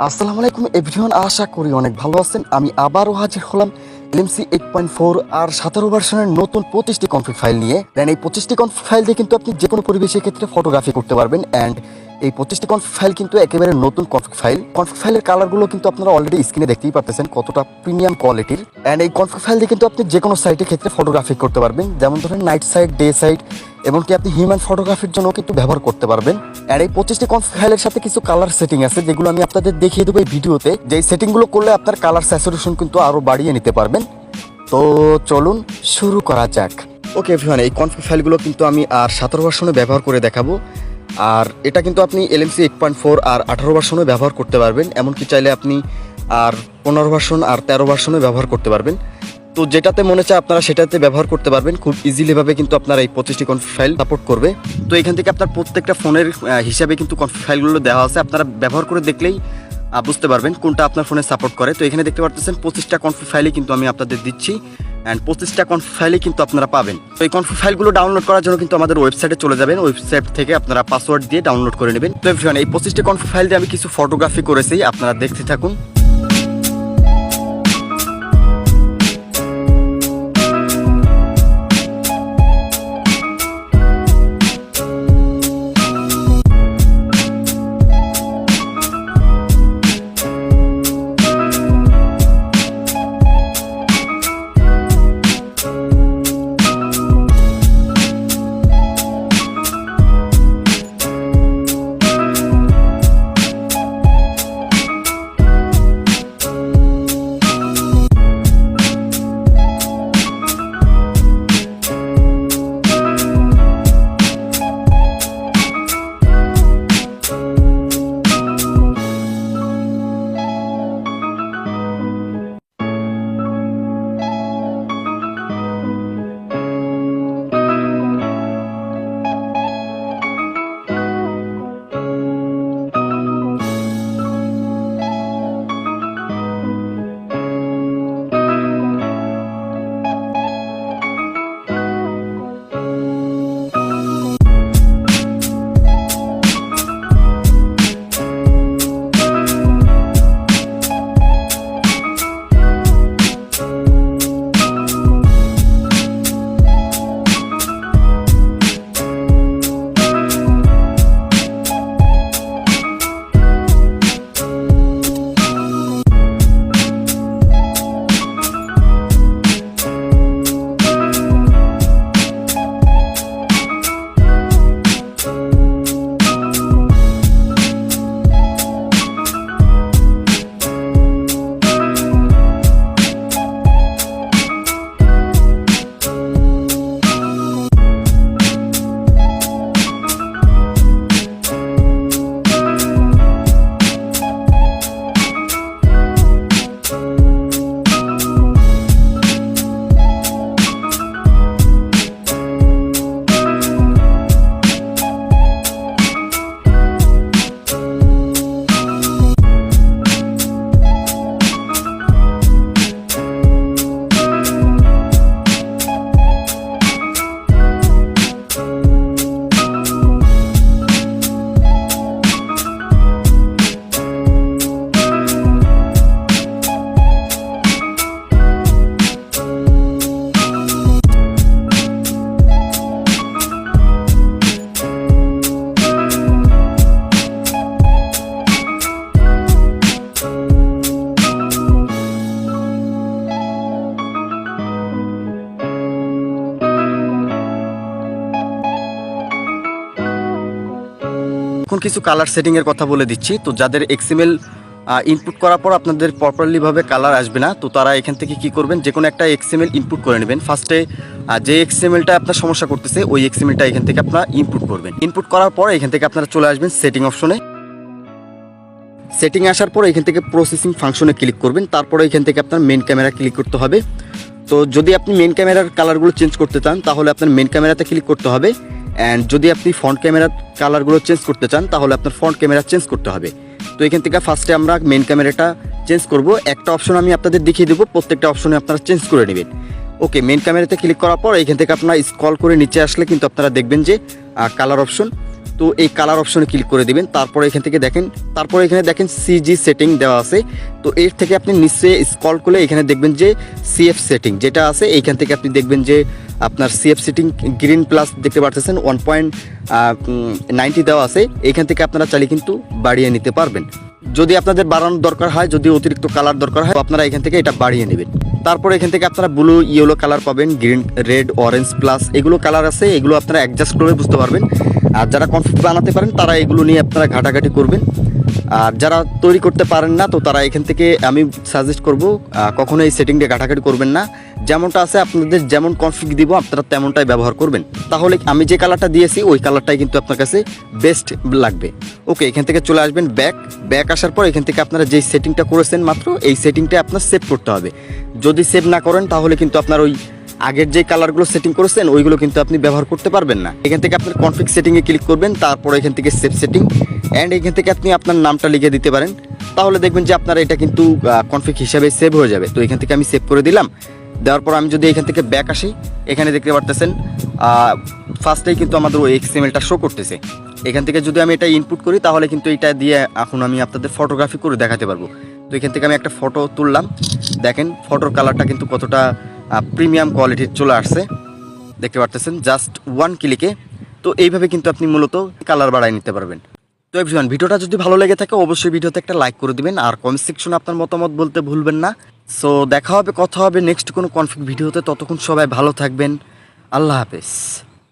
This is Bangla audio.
আসসালামু আলাইকুম এভরিওয়ান, আশা করি অনেক ভালো আছেন। আমি আবারও হাজির হলাম LMC 8.4 আর 17 ভার্সনের নতুন 25টি কনফিগ ফাইল নিয়ে। দেন এই 25টি কনফিগ ফাইল দিয়ে কিন্তু আপনি যে কোনো পরিবেশের ক্ষেত্রে ফটোগ্রাফি করতে পারবেন। অ্যান্ড এই 25টি কনফিগ ফাইল কিন্তু একেবারে নতুন কনফিগ ফাইল। কনফিগ ফাইলের কালারগুলো কিন্তু আপনারা অলরেডি স্ক্রিনে দেখতেই পারতেছেন কতটা প্রিমিয়াম কোয়ালিটির। অ্যান্ড এই কনফিগ ফাইল দিয়ে কিন্তু আপনি যে কোনো সাইটের ক্ষেত্রে ফটোগ্রাফি করতে পারবেন, যেমন ধরেন নাইট সাইট, ডে সাইট, এমনকি আপনি হিউম্যান ফটোগ্রাফির জন্য কিন্তু ব্যবহার করতে পারবেন। আর এই 25টি কনফিগ ফাইলের সাথে কিছু কালার সেটিং আছে যেগুলো আমি আপনাদের দেখিয়ে দেবো এই ভিডিওতে। যে সেটিংগুলো করলে আপনার কালার স্যাচুরেশন কিন্তু আরও বাড়িয়ে নিতে পারবেন। তো চলুন শুরু করা যাক। ওকে এভরিওয়ান, এই কনফিগ ফাইলগুলো কিন্তু আমি আর 17 ভার্সনে ব্যবহার করে দেখাবো। আর এটা কিন্তু আপনি LMC 8.4 আর 18 ভার্সনে ব্যবহার করতে পারবেন, এমনকি চাইলে আপনি আর 15 ভার্সন আর 13 ভার্সনে ব্যবহার করতে পারবেন। তো যেটাতে মনে চায় আপনারা সেটাতে ব্যবহার করতে পারবেন খুব ইজিলিভাবে। কিন্তু আপনার এই 25টি কনফিগ ফাইল সাপোর্ট করবে। তো এখান থেকে আপনার প্রত্যেকটা ফোনের হিসাবে কিন্তু কনফিগ ফাইলগুলো দেওয়া আছে, আপনারা ব্যবহার করে দেখলেই বুঝতে পারবেন কোনটা আপনার ফোনে সাপোর্ট করে। তো এখানে দেখতে পাচ্ছেন 25টা কনফিগ ফাইলই কিন্তু আমি আপনাদের দিচ্ছি, অ্যান্ড 25টা কনফিগ ফাইলই কিন্তু আপনারা পাবেন। তো এই কনফিগ ফাইলগুলো ডাউনলোড করার জন্য কিন্তু আমাদের ওয়েবসাইটে চলে যাবেন, ওয়েবসাইট থেকে আপনারা পাসওয়ার্ড দিয়ে ডাউনলোড করে নেবেন। তো এই 25টি কনফিগ ফাইল দিয়ে আমি কিছু ফটোগ্রাফি করেছি, আপনারা দেখতে থাকুন। এখন কিছু কালার সেটিং এর কথা বলে দিচ্ছি। তো যাদের XML ইনপুট করার পর আপনাদের প্রপারলিভাবে কালার আসবে না, তো তারা এখান থেকে কি করবেন, যে কোনো একটা XML ইনপুট করে নেবেন। ফার্স্টে যে XMLটা আপনার সমস্যা করতেছে ওই XMLটা এখান থেকে আপনারা ইনপুট করবেন। ইনপুট করার পর এখান থেকে আপনারা চলে আসবেন সেটিং অপশনে। সেটিং আসার পর এখান থেকে প্রসেসিং ফাংশনে ক্লিক করবেন। তারপরে এখান থেকে আপনার মেন ক্যামেরা ক্লিক করতে হবে। তো যদি আপনি মেন ক্যামেরার কালারগুলো চেঞ্জ করতে চান তাহলে আপনার মেন ক্যামেরাতে ক্লিক করতে হবে। অ্যান্ড যদি আপনি ফ্রন্ট ক্যামেরার কালারগুলো চেঞ্জ করতে চান তাহলে আপনার ফ্রন্ট ক্যামেরা চেঞ্জ করতে হবে। তো এখান থেকে ফার্স্টে আমরা মেন ক্যামেরাটা চেঞ্জ করব। একটা অপশন আমি আপনাদের দেখিয়ে দেবো, প্রত্যেকটা অপশনে আপনারা চেঞ্জ করে নেবেন। ওকে, মেন ক্যামেরাতে ক্লিক করার পর এখান থেকে আপনারা স্ক্রল করে নিচে আসলে কিন্তু আপনারা দেখবেন যে কালার অপশন। তো এই কালার অপশনে ক্লিক করে দিবেন। তারপরে এখান থেকে দেখেন, তারপরে এখানে দেখেন সিজি সেটিং দেওয়া আছে। তো এর থেকে আপনি নিচে স্ক্রল করলে এখানে দেখবেন যে সিএফ সেটিং যেটা আছে, এইখান থেকে আপনি দেখবেন যে আপনার সিএফ সেটিং গ্রিন প্লাস দেখতে পাচ্ছেন 1.90 দেওয়া আছে। এইখান থেকে আপনারা চাইলে কিন্তু বাড়িয়ে নিতে পারবেন। যদি আপনাদের বাড়ানোর দরকার হয়, যদি অতিরিক্ত কালার দরকার হয়, আপনারা এখান থেকে এটা বাড়িয়ে নেবেন। তারপরে এখান থেকে আপনারা ব্লু, ইয়েলো কালার পাবেন, গ্রিন, রেড, অরেঞ্জ প্লাস এগুলো কালার আছে, এগুলো আপনারা অ্যাডজাস্ট করে বুঝতে পারবেন। আর যারা কনফিগ বানাতে পারেন তারা এগুলো নিয়ে আপনারা ঘাটাঘাটি করবেন। আর যারা তৈরি করতে পারেন না, তো তারা এখান থেকে আমি সাজেস্ট করব কখনো এই সেটিংটা ঘাটাঘাটি করবেন না। যেমনটা আছে আপনাদের যেমন কনফিগ দিব আপনারা তেমনটাই ব্যবহার করবেন। তাহলে আমি যে কালারটা দিয়েছি ওই কালারটাই কিন্তু আপনার কাছে বেস্ট লাগবে। ওকে, এখান থেকে চলে আসবেন ব্যাক আসার পর এখান থেকে আপনারা যেই সেটিংটা করেছেন মাত্র এই সেটিংটা আপনার সেভ করতে হবে। যদি সেভ না করেন তাহলে কিন্তু আপনার ওই আগের যে কালারগুলো সেটিং করেছেন ওইগুলো কিন্তু আপনি ব্যবহার করতে পারবেন না। এখান থেকে আপনার কনফিগ সেটিংয়ে ক্লিক করবেন, তারপর এখান থেকে সেভ সেটিং অ্যান্ড এখান থেকে আপনি আপনার নামটা লিখে দিতে পারেন। তাহলে দেখবেন যে আপনার এটা কিন্তু কনফিগ হিসাবে সেভ হয়ে যাবে। তো এখান থেকে আমি সেভ করে দিলাম। দেওয়ার পর আমি যদি এখান থেকে ব্যাক আসি, এখানে দেখতে পারতেছেন ফার্স্টেই কিন্তু আমাদের ওই এক্সএমএলটা শো করতেছে। এখান থেকে যদি আমি এটা ইনপুট করি তাহলে কিন্তু এটা দিয়ে এখন আমি আপনাদের ফটোগ্রাফি করে দেখাতে পারবো। তো এখান থেকে আমি একটা ফটো তুললাম, দেখেন ফটোর কালারটা কিন্তু কতটা প্রিমিয়াম কোয়ালিটির চলে আসছে, দেখতে পারতেছেন জাস্ট ওয়ান ক্লিকে। তো এইভাবে কিন্তু আপনি মূলত কালার বাড়ায় নিতে পারবেন। তো এভরিওয়ান, ভিডিওটা যদি ভালো লেগে থাকে অবশ্যই ভিডিওতে একটা লাইক করে দিবেন, আর কমেন্ট সেকশনে আপনার মতামত বলতে ভুলবেন না। সো দেখা হবে, কথা হবে নেক্সট কোনো কনফিগ ভিডিওতে। ততক্ষণ সবাই ভালো থাকবেন, আল্লাহ হাফেজ।